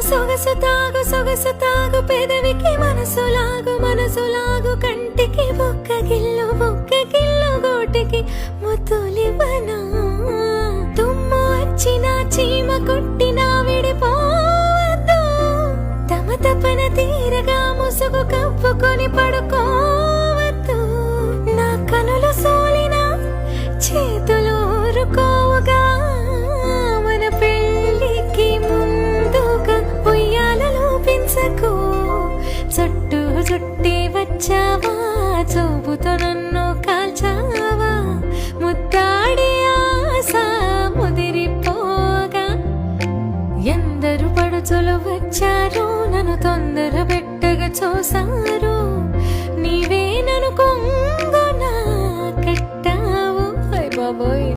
సొగసు తాగు పెదవికి మనసు లాగు కంటికి బొక్క గిల్లు గోటికి ముద్దులివనా తుమ్ము వచ్చినా చీమ కొట్టినా విడిపోవద్దు తపన తీరగా ముసుగు కప్పుకొని పడుకోవద్దు నా కనులు సోలినా చేతులు ఊరుకోవుగా మన పెళ్ళికి ముందుగా ఉయ్యాలలో పెంచకు చుట్టి వచ్చావా చూపుతో నన్ను కాల్చావా ముద్దాడి ఆశ ముదిరిపోగా ఎందరు పడుచులు వచ్చారు నన్ను తొందర